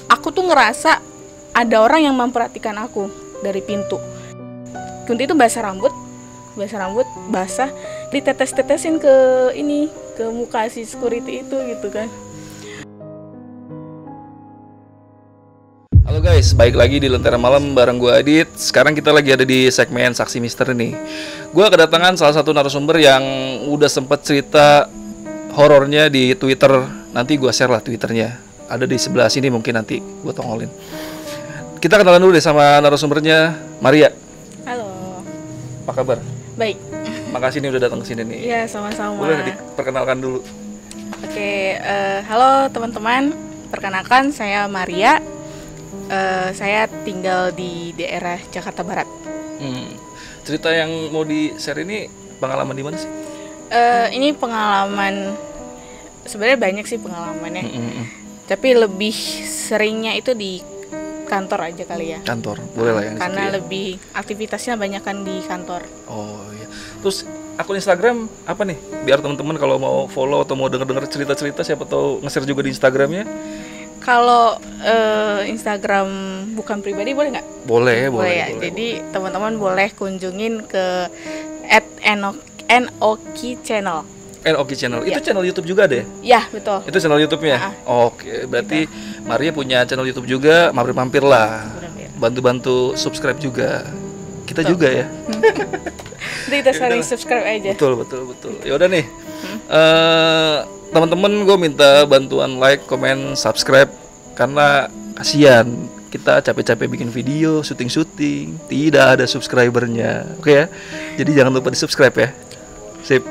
aku tuh ngerasa ada orang yang memperhatikan aku dari pintu. Kunti itu basah rambut basah, ditetes-tetesin ke muka si security itu gitu kan. Halo guys, balik lagi di Lentera Malam bareng gue Adit. Sekarang kita lagi ada di segmen Saksi Misteri nih. Gue kedatangan salah satu narasumber yang udah sempet cerita horornya di Twitter. Nanti gue share lah Twitternya. Ada di sebelah sini, mungkin nanti gue tongolin. Kita kenalan dulu deh sama narasumbernya, Maria. Halo. Apa kabar? Baik. Makasih nih udah datang ke sini nih. Iya, sama-sama. Boleh diperkenalkan dulu. Oke, halo teman-teman. Perkenalkan, saya Maria. Saya tinggal di daerah Jakarta Barat. Cerita yang mau di-share ini pengalaman di mana sih? Ini pengalaman, sebenarnya banyak sih pengalamannya. Tapi lebih seringnya itu di kantor aja kali ya. Kantor, boleh lah yang karena situ ya. Lebih aktivitasnya banyakan di kantor. Oh iya. Terus akun Instagram apa nih? Biar teman-teman kalau mau follow atau mau denger-denger cerita-cerita, siapa tahu nge-share juga di Instagramnya. Kalau Instagram bukan pribadi boleh nggak? Boleh ya. Boleh. Jadi teman-teman boleh kunjungin ke @enoki channel. Enoki channel. Ya. Itu channel YouTube juga ada ya? Ya, betul. Itu channel YouTube-nya? Oke, berarti Maria punya channel YouTube juga, mampir-mampir lah. Bantu-bantu subscribe juga. Kita betul. Juga ya. Nanti kita saling subscribe aja. Betul. Ya udah nih. Teman-teman, gue minta bantuan like, comment, subscribe karena kasihan kita capek-capek bikin video, syuting, tidak ada subscribernya. Oke ya. Jadi jangan lupa di-subscribe ya. Sip.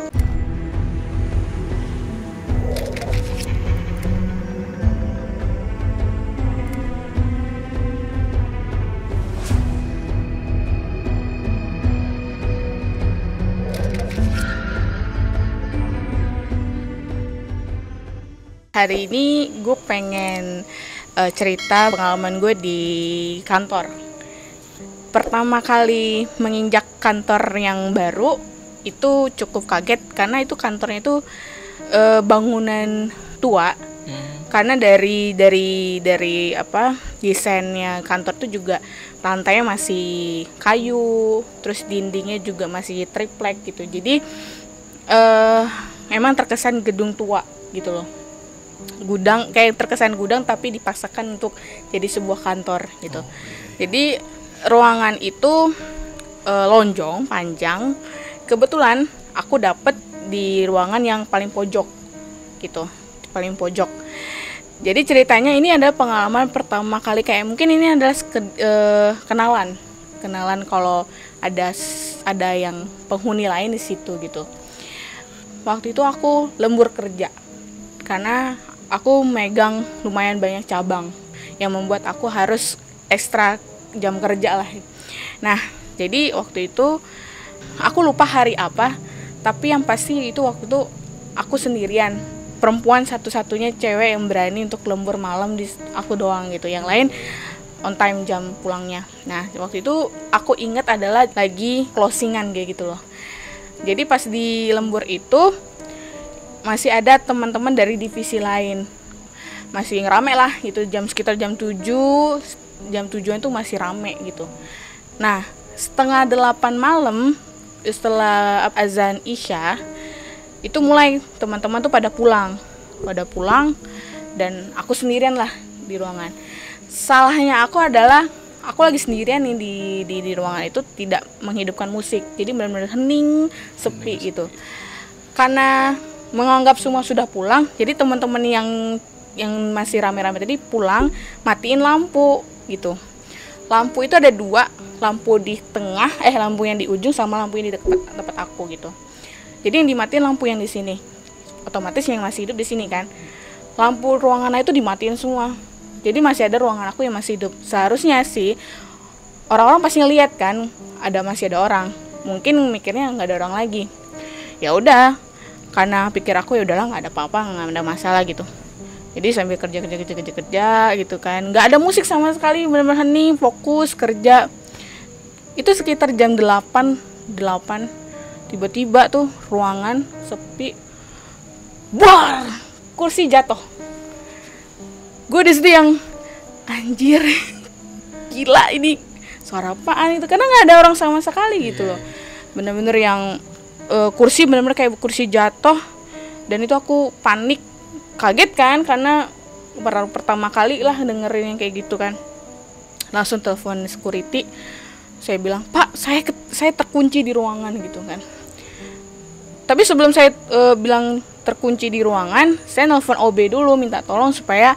Hari ini gue pengen cerita pengalaman gue di kantor. Pertama kali menginjak kantor yang baru itu cukup kaget karena itu kantornya itu bangunan tua. Karena dari desainnya kantor itu juga lantainya masih kayu, terus dindingnya juga masih triplek gitu. Jadi memang terkesan gedung tua gitu loh. Gudang, kayak terkesan gudang tapi dipaksakan untuk jadi sebuah kantor gitu. Jadi ruangan itu lonjong, panjang. Kebetulan aku dapet di ruangan yang paling pojok gitu, paling pojok. Jadi ceritanya ini adalah pengalaman pertama kali, kayak mungkin ini adalah kenalan kalau ada yang penghuni lain di situ gitu. Waktu itu aku lembur kerja karena aku megang lumayan banyak cabang yang membuat aku harus ekstra jam kerja lah. Nah, jadi waktu itu aku lupa hari apa, tapi yang pasti itu waktu itu aku sendirian, perempuan satu-satunya cewek yang berani untuk lembur malam, di aku doang gitu. Yang lain on time jam pulangnya. Nah, waktu itu aku ingat adalah lagi closingan kayak gitu loh. Jadi pas di lembur itu masih ada teman-teman dari divisi lain, masih rame lah gitu, sekitar jam 7-an tuh masih rame gitu. Nah, 7:30 malam setelah azan Isya itu mulai teman-teman tuh pada pulang dan aku sendirian lah di ruangan. Salahnya aku adalah aku lagi sendirian nih di ruangan itu, tidak menghidupkan musik, jadi benar-benar hening, sepi gitu. Karena menganggap semua sudah pulang, jadi teman-teman yang masih rame-rame tadi pulang, matiin lampu gitu. Lampu itu ada 2, lampu di tengah, lampu yang di ujung sama lampu yang di dekat aku gitu. Jadi yang dimatiin lampu yang di sini, otomatis yang masih hidup di sini kan. Lampu ruangan itu dimatiin semua. Jadi masih ada ruangan aku yang masih hidup. Seharusnya sih orang-orang pasti ngeliat kan, masih ada orang. Mungkin mikirnya nggak ada orang lagi. Ya udah. Karena pikir aku ya udahlah, nggak ada apa-apa, nggak ada masalah gitu. Jadi sambil kerja gitu kan, nggak ada musik sama sekali, benar-benar hening, fokus kerja. Itu sekitar jam 8, tiba-tiba tuh ruangan sepi, kursi jatuh. Gue di situ yang anjir gila ini suara apaan itu, karena nggak ada orang sama sekali gitu loh. Bener-bener yang kursi bener-bener kayak kursi jatuh, dan itu aku panik, kaget kan, karena baru pertama kali lah dengerin yang kayak gitu kan. Langsung telepon security, saya bilang, "Pak, saya terkunci di ruangan," gitu kan. Tapi sebelum saya bilang terkunci di ruangan, saya nelfon OB dulu minta tolong supaya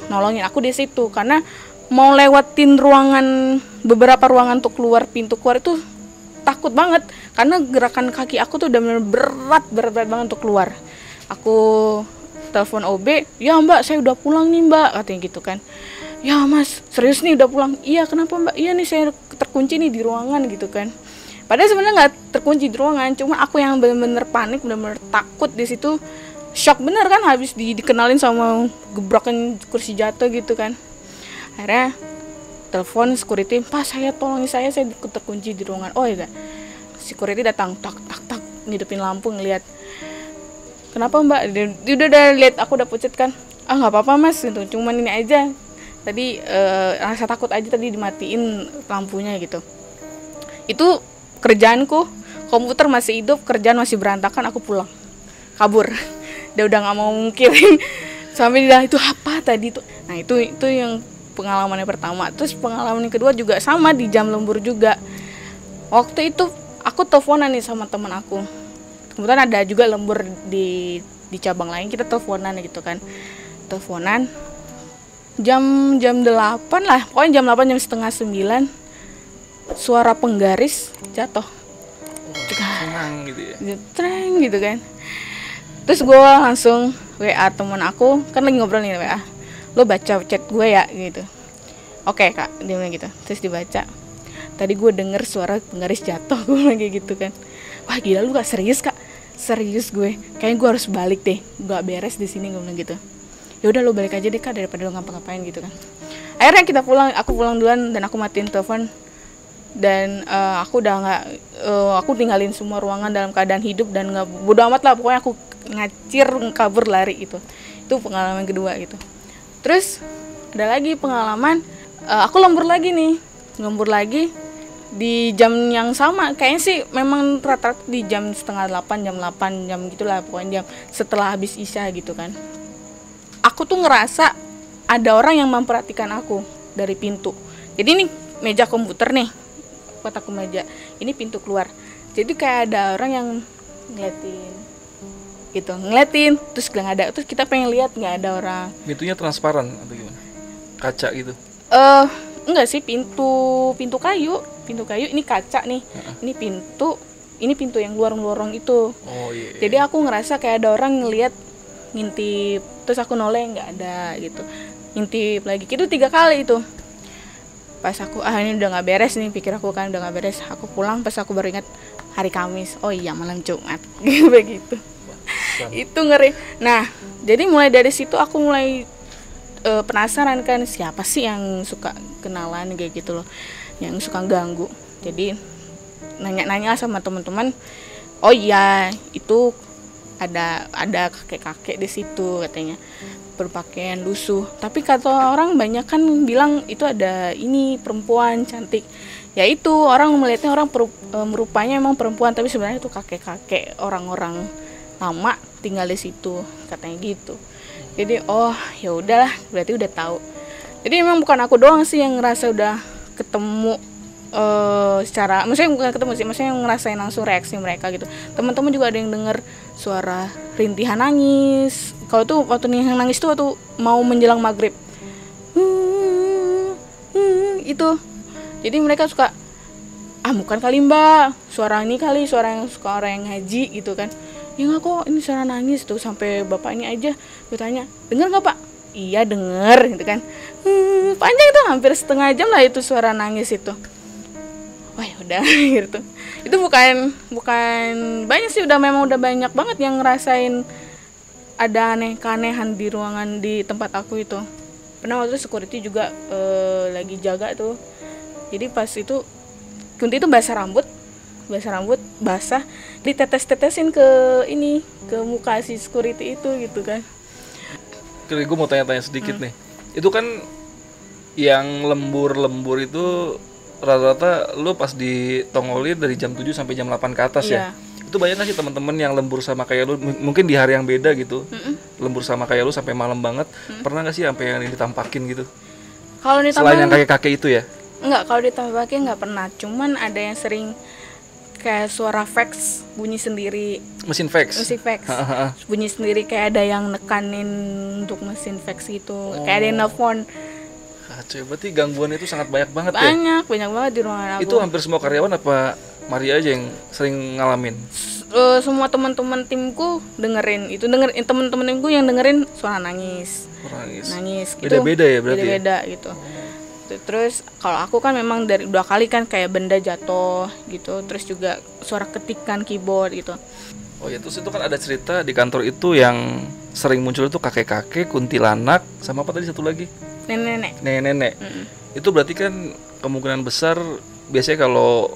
nolongin aku di situ, karena mau lewatin beberapa ruangan untuk keluar, pintu keluar itu takut banget, karena gerakan kaki aku tuh udah berat banget untuk keluar. Aku telepon OB, "Ya Mbak, saya udah pulang nih Mbak," katanya gitu kan. "Ya Mas, serius nih udah pulang?" "Iya, kenapa Mbak?" "Iya nih saya terkunci nih di ruangan," gitu kan. Padahal sebenarnya nggak terkunci di ruangan, cuma aku yang bener-bener panik, bener-bener takut di situ, shock bener kan, habis dikenalin sama gebrakan kursi jatuh gitu kan. Akhirnya telepon security, "Pak, saya tolongin saya terkunci di ruangan." "Oh iya." Security datang, tak ngidupin lampu, ngeliat, "Kenapa Mbak?" Dia udah lihat aku udah pucet kan. "Ah nggak apa-apa Mas, gitu. Cuman ini aja. Tadi rasa takut aja, tadi dimatiin lampunya gitu." Itu kerjaanku, komputer masih hidup, kerjaan masih berantakan, aku pulang, kabur. Dia udah nggak mau mungkirin. Sampai dia, "Itu apa tadi tuh?" Nah itu yang pengalaman yang pertama. Terus pengalaman yang kedua juga sama, di jam lembur juga. Waktu itu aku teleponan nih sama teman aku. Kebetulan ada juga lembur di cabang lain, kita teleponan gitu kan. Teleponan jam 8 lah, pokoknya jam 8, jam setengah 9, suara penggaris jatuh. Senang gitu ya. Treng gitu kan. Terus gue langsung WA teman aku, kan lagi ngobrol nih WA. "Lo baca chat gue ya," gitu. "Oke Kak," dia bilang gitu. Terus dibaca, "Tadi gue denger suara penggaris jatuh," gue bilang kayak gitu kan. "Wah gila lu Kak, serius Kak?" "Serius gue, kayaknya gue harus balik deh, gak beres di sini," gue bilang gitu. "Ya udah lo balik aja deh Kak, daripada lo ngapa-ngapain," gitu kan. Akhirnya kita pulang, aku pulang duluan, dan aku matiin telepon. Dan aku udah nggak, aku tinggalin semua ruangan dalam keadaan hidup, dan nggak, bodo amat lah, pokoknya aku ngacir, kabur, lari gitu. Itu pengalaman kedua gitu. Terus ada lagi pengalaman, aku lembur lagi di jam yang sama, kayaknya sih memang rata-rata di jam setengah 8, jam 8, jam gitulah, pokoknya jam setelah habis isya gitu kan. Aku tuh ngerasa ada orang yang memperhatikan aku dari pintu. Jadi ini meja komputer nih, kotak meja, ini pintu keluar. Jadi kayak ada orang yang ngeliatin terus nggak ada, terus kita pengen lihat, nggak ada orang. Pintunya transparan atau gimana? Kaca gitu? Enggak sih, pintu kayu ini kaca nih. Ini pintu yang lorong itu. Oh iya. Jadi aku ngerasa kayak ada orang ngeliat, ngintip, terus aku noleh, nggak ada gitu. Ngintip lagi, itu 3 kali itu. Pas aku, ini udah nggak beres nih, pikir aku kan udah nggak beres. Aku pulang, pas aku baru ingat hari Kamis, oh iya malam Jumat, begitu. Itu ngeri. Nah, jadi mulai dari situ aku mulai penasaran kan, siapa sih yang suka kenalan kayak gitu loh, yang suka ganggu. Jadi nanya-nanya sama teman-teman, oh iya itu ada kakek-kakek di situ katanya, berpakaian lusuh. Tapi kata orang banyak kan bilang itu ada ini perempuan cantik. Ya itu orang melihatnya, orang merupanya emang perempuan, tapi sebenarnya itu kakek-kakek, orang-orang lama tinggal di situ katanya gitu. Jadi oh ya udahlah, berarti udah tahu. Jadi memang bukan aku doang sih yang ngerasa udah ketemu secara, maksudnya bukan ketemu sih, maksudnya yang ngerasain langsung reaksi mereka gitu. Teman-teman juga ada yang denger suara rintihan nangis. Kalau tuh waktu nangis tuh waktu mau menjelang maghrib, itu. Jadi mereka suka, bukan kali Mbak, suara ini kali, suara yang suka orang yang ngaji gitu kan. Ya nggak kok, ini suara nangis tuh. Sampai bapaknya aja gue tanya, denger nggak Pak? Iya denger gitu kan. Panjang itu, hampir setengah jam lah itu suara nangis itu. Wah ya udah gitu. Itu bukan banyak sih, memang udah banyak banget yang ngerasain ada keanehan di ruangan di tempat aku itu. Pernah waktu itu security juga lagi jaga tuh. Jadi pas itu Kunti itu basah rambut basah, ditetes-tetesin ke muka si security itu gitu kan. Gue mau tanya-tanya sedikit nih. Itu kan Yang lembur-lembur itu rata-rata lu pas ditongolin dari jam 7 sampai jam 8 ke atas ya? Iya. Itu banyak gak sih teman-teman yang lembur sama kayak lu, mungkin di hari yang beda gitu, lembur sama kayak lu sampai malam banget, pernah gak sih sampai yang ditampakin gitu? Kalau Selain yang ditambah kakek-kakek itu ya? enggak, kalau ditambah nggak pernah. Cuman ada yang sering kayak suara fax bunyi sendiri, Mesin fax? mesin fax bunyi sendiri, kayak ada yang nekanin untuk mesin fax gitu, kayak ada yang nelfon. Kacau, berarti gangguan itu sangat banyak banget ya? Banyak banget di ruangan aku. Itu hampir semua karyawan apa Maria aja yang sering ngalamin? Semua teman-teman timku dengerin itu, teman-teman timku yang dengerin suara nangis gitu. Beda-beda ya berarti? Beda-beda gitu. Terus kalau aku kan memang dari 2 kali kan kayak benda jatuh gitu, terus juga suara ketikan keyboard gitu. Oh ya, terus itu kan ada cerita di kantor itu yang sering muncul itu kakek-kakek, kuntilanak, sama apa tadi satu lagi? Nenek-nenek. Itu berarti kan kemungkinan besar biasanya kalau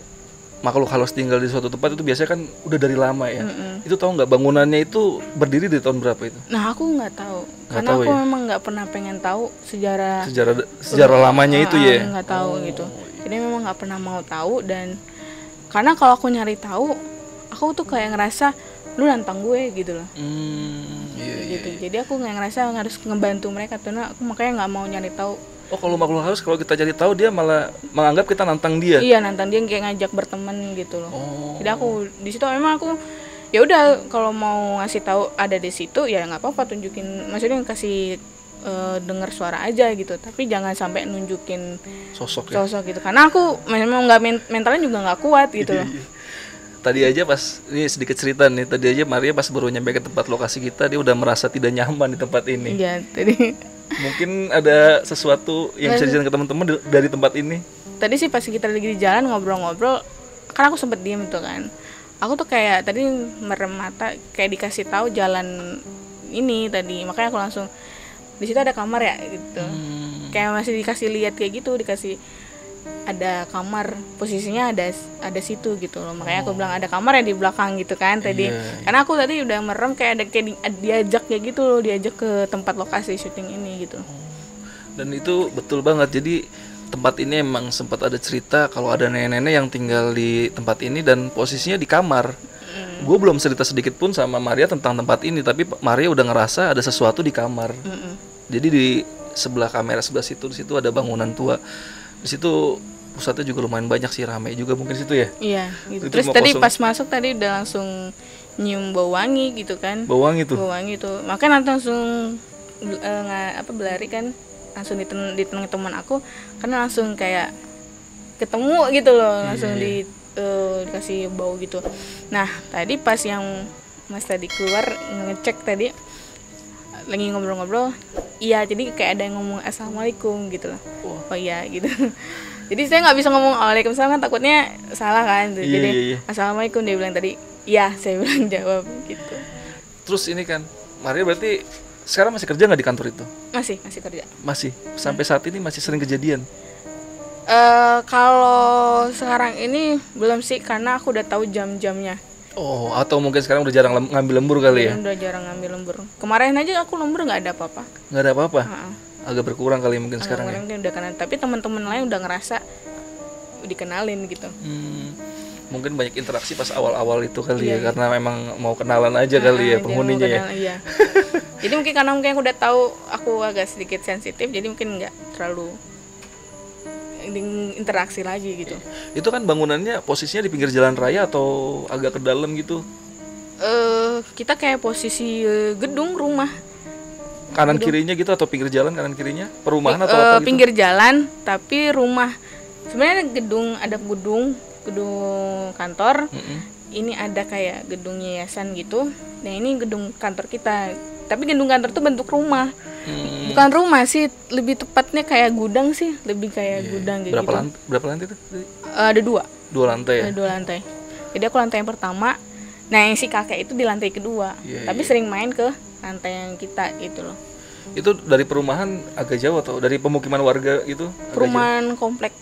makhluk halus tinggal di suatu tempat itu biasanya kan udah dari lama ya. Itu tahu nggak bangunannya itu berdiri dari tahun berapa itu? Nah aku nggak tahu, karena tahu aku ya? memang nggak pernah pengen tahu sejarah lamanya itu ya. Nggak tahu gitu. Jadi memang nggak pernah mau tahu, dan karena kalau aku nyari tahu, aku tuh kayak ngerasa lu nantang gue gitu loh. Gitu. Jadi aku nggak ngerasa harus ngebantu mereka tuh, nah aku makanya nggak mau nyari tahu. Oh, kalau makhluk halus kalau kita cari tahu dia malah menganggap kita nantang dia. Iya, nantang dia, kayak ngajak berteman gitu loh. Oh. Jadi aku di situ memang aku ya udah, kalau mau ngasih tahu ada di situ ya nggak apa-apa, tunjukin, maksudnya kasih dengar suara aja gitu, tapi jangan sampai nunjukin Sosok gitu, karena aku memang nggak, mentalnya juga nggak kuat gitu loh. Tadi aja pas, ini sedikit cerita nih, tadi aja Maria pas baru nyampe ke tempat lokasi kita, dia udah merasa tidak nyaman di tempat ini. Iya, tadi Mungkin ada sesuatu yang bisa dijelasin ke teman-teman dari tempat ini. tadi sih pas kita lagi di jalan ngobrol-ngobrol, kan aku sempet diem tuh kan, aku tuh kayak tadi merem mata, kayak dikasih tahu jalan ini tadi, makanya aku langsung, di situ ada kamar ya gitu, kayak masih dikasih lihat kayak gitu, dikasih ada kamar, posisinya ada situ gitu loh, makanya aku bilang ada kamar ya di belakang gitu kan tadi. Karena aku tadi udah merem, kayak ada diajak kayak gitu loh, diajak ke tempat lokasi syuting ini gitu. Dan itu betul banget, jadi tempat ini emang sempat ada cerita kalau ada nenek-nenek yang tinggal di tempat ini dan posisinya di kamar. Gue belum cerita sedikit pun sama Maria tentang tempat ini, tapi Maria udah ngerasa ada sesuatu di kamar. Jadi di sebelah kamera sebelah situ, di situ ada bangunan tua. Di situ pusatnya juga lumayan banyak sih, ramai juga mungkin situ ya. Iya gitu. Itu Terus mau tadi kosong. pas masuk tadi udah langsung nyium bau wangi gitu kan. Bau wangi tuh. Bau wangi tuh. Makanya nanti langsung berlari kan, langsung di teman aku, karena langsung kayak ketemu gitu loh, langsung dikasih bau gitu. Nah tadi pas yang Mas tadi keluar ngecek tadi, lagi ngobrol-ngobrol, iya, jadi kayak ada yang ngomong assalamualaikum gitu loh. Oh iya gitu. Jadi saya nggak bisa ngomong waalaikumsalam, kan takutnya salah kan. Jadi assalamualaikum dia bilang tadi. Iya, saya bilang jawab gitu. Terus ini kan Maria berarti sekarang masih kerja nggak di kantor itu? Masih kerja. Masih. Sampai saat ini masih sering kejadian. Kalau sekarang ini belum sih, karena aku udah tahu jam-jamnya. Oh, atau mungkin sekarang udah jarang ngambil lembur kali ya? Udah jarang ngambil lembur. Kemarin aja aku lembur nggak ada apa-apa. Nggak ada apa-apa? Agak berkurang kali mungkin sekarang ya? Udah kenal, tapi teman-teman lain udah ngerasa dikenalin gitu. Mungkin banyak interaksi pas awal-awal itu kali ya, karena memang mau kenalan aja kali ya penghuninya ya. Iya. Jadi mungkin karena mungkin aku udah tahu aku agak sedikit sensitif, jadi mungkin nggak terlalu interaksi lagi gitu. Itu kan bangunannya posisinya di pinggir jalan raya atau agak ke dalam gitu? Kita kayak posisi gedung rumah. Kanan kirinya gitu atau pinggir jalan kanan kirinya? Perumahan atau apa gitu? Pinggir jalan tapi rumah. Sebenarnya ada gedung kantor. Ini ada kayak gedung yayasan gitu. Nah ini gedung kantor kita. Tapi gedung kantor tuh bentuk rumah. Bukan rumah sih, lebih tepatnya kayak gudang sih, lebih kayak gudang gitu. Berapa lantai tuh? Ada 2. 2 lantai ya? Ada 2 lantai. Jadi aku lantai yang pertama. Nah yang si kakek itu di lantai kedua. Tapi sering main ke lantai yang kita gitu loh. Itu dari perumahan agak jauh atau dari pemukiman warga gitu? Perumahan komplek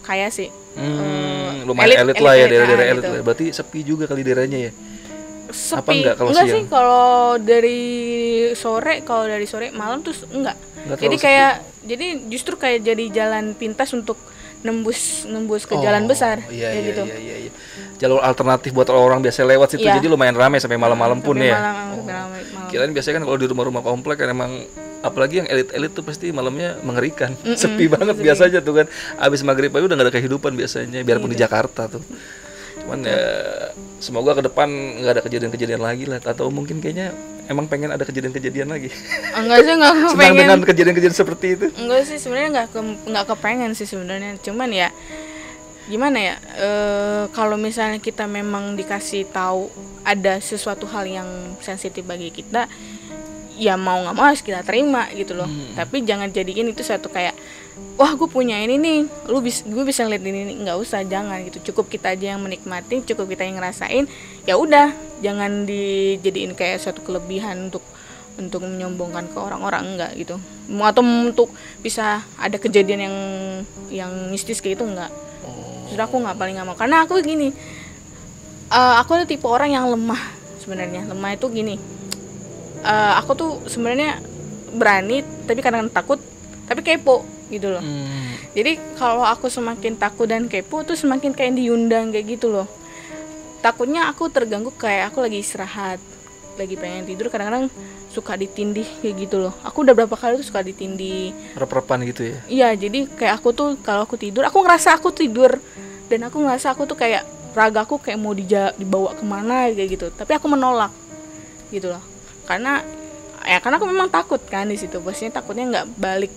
kaya sih. Lumayan elit lah ya, daerah-daerah elit gitu. lah. Berarti sepi juga kali daerahnya ya? sepi. enggak kalau enggak siang? sih kalau dari sore malam tuh enggak. Enggak Jadi terlalu jadi justru kayak jadi jalan pintas untuk nembus ke jalan besar iya, kayak gitu. Iya. Jalur alternatif buat orang biasa lewat situ, Iya. jadi lumayan ramai sampai malam-malam pun Sampai ya. malam. Kirain biasanya kan kalau di rumah-rumah komplek kan emang apalagi yang elit-elit tuh pasti malamnya mengerikan. Sepi banget biasanya tuh kan. Abis maghrib aja udah gak ada kehidupan biasanya, biarpun di Jakarta tuh. Cuman ya semoga ke depan nggak ada kejadian-kejadian lagi lah, atau mungkin kayaknya emang pengen ada kejadian-kejadian lagi. Enggak sih, enggak Senang kepengen. dengan kejadian-kejadian seperti itu. Enggak sih sebenarnya enggak kepengen sih sebenarnya. Cuman ya gimana ya? Kalau misalnya kita memang dikasih tahu ada sesuatu hal yang sensitif bagi kita, ya mau nggak mau harus kita terima gitu loh. Tapi jangan jadiin itu suatu kayak, wah gue punya ini nih, gue bisa ngeliat ini, nggak usah, jangan gitu. Cukup kita aja yang menikmati, cukup kita yang ngerasain, ya udah, jangan dijadiin kayak suatu kelebihan untuk menyombongkan ke orang-orang, enggak gitu. Atau untuk bisa ada kejadian yang mistis kayak itu, enggak. Sudah aku paling nggak mau, karena aku gini, aku tuh tipe orang yang lemah sebenarnya. Lemah itu gini, aku tuh sebenarnya berani tapi kadang takut, tapi kepo gitu loh. Jadi kalau aku semakin takut dan kepo tuh semakin kayak diundang kayak gitu loh. Takutnya aku terganggu, kayak aku lagi istirahat, lagi pengen tidur, kadang-kadang suka ditindih kayak gitu loh. Aku udah berapa kali tuh suka ditindih, Rep-repan gitu ya. iya. Jadi kayak aku tuh kalau aku tidur, aku ngerasa aku tidur dan aku ngerasa aku tuh kayak ragaku kayak mau dibawa kemana kayak gitu, tapi aku menolak gitu loh. Karena aku memang takut kan di situ, pastinya takutnya nggak balik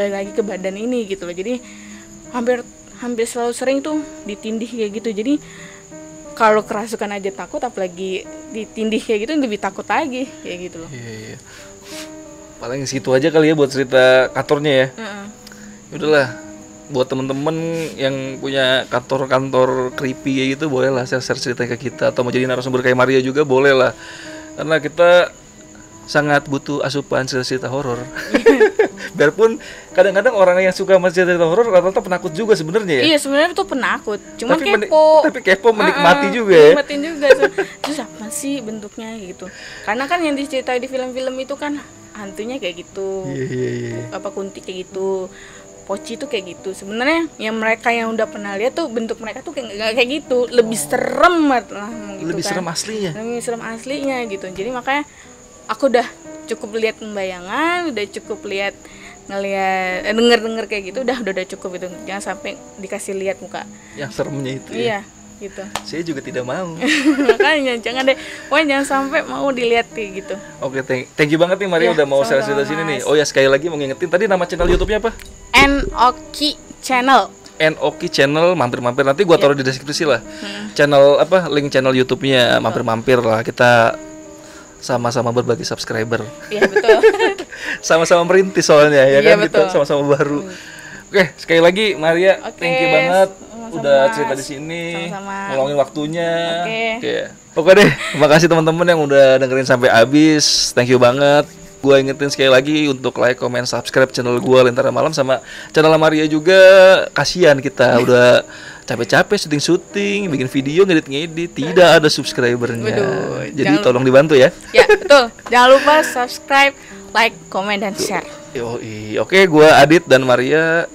lagi ke badan ini gitu loh. Jadi hampir selalu sering tuh ditindih kayak gitu. Jadi kalau kerasukan aja takut, apalagi ditindih kayak gitu lebih takut lagi kayak gitu loh. Iya. Paling situ aja kali ya buat cerita kantornya ya. Udahlah, buat temen-temen yang punya kantor creepy kayak gitu, boleh lah share cerita ke kita, atau mau jadi narasumber kayak Maria juga boleh lah, karena kita sangat butuh asupan cerita horor. Biarpun kadang-kadang orang yang suka sama cerita horor rata-rata penakut juga sebenarnya ya. Iya, sebenarnya tuh penakut, cuma Tapi kepo. tapi kepo menikmati juga ya. Menikmatin juga. Terus apa sih bentuknya gitu? Karena kan yang diceritain di film-film itu kan hantunya kayak gitu. Iya. Apa kunti kayak gitu. Poci tuh kayak gitu. Sebenarnya yang mereka yang udah pernah lihat tuh bentuk mereka tuh kayak kayak gitu, lebih serem lah gitu. Lebih kan. serem aslinya. Lebih serem aslinya gitu. Jadi makanya aku udah cukup lihat pembayangan, udah cukup denger kayak gitu, udah cukup itu. Jangan sampai dikasih lihat muka Yang seremnya itu iya ya. gitu. Saya juga tidak mau. Makanya jangan deh, pokoknya jangan sampai mau dilihat kayak gitu. Oke, thank you banget nih Maria Ya, udah mau share sama-sama, cerita sini nih. Mas. Oh ya, sekali lagi mau ngingetin tadi nama channel YouTube-nya apa? Enoki Channel. Enoki Channel, mampir-mampir, nanti gua taruh di deskripsi lah. Channel link channel YouTube-nya, mampir-mampir lah, kita sama-sama berbagi subscriber. Iya betul. Sama-sama merintis soalnya ya Iya, kan, kita betul. sama-sama baru. Oke, sekali lagi Maria, Oke, thank you banget sama-sama, udah Mas. cerita di sini, Sama-sama. ngeluangin waktunya. Oke. Oke deh, makasih teman-teman yang udah dengerin sampai habis. Thank you banget. Gua ingetin sekali lagi untuk like, comment, subscribe channel gua Lentera Malam, sama channel Maria juga. Kasihan kita udah capek-capek syuting-syuting, bikin video, ngedit-ngedit, tidak ada subscribernya. Waduh, Jadi jangan tolong dibantu ya. Ya betul. Jangan lupa subscribe, like, comment, dan share. Yoi. Oke, gua Adit dan Maria.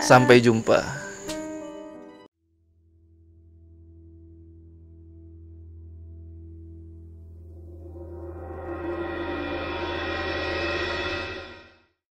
Sampai jumpa.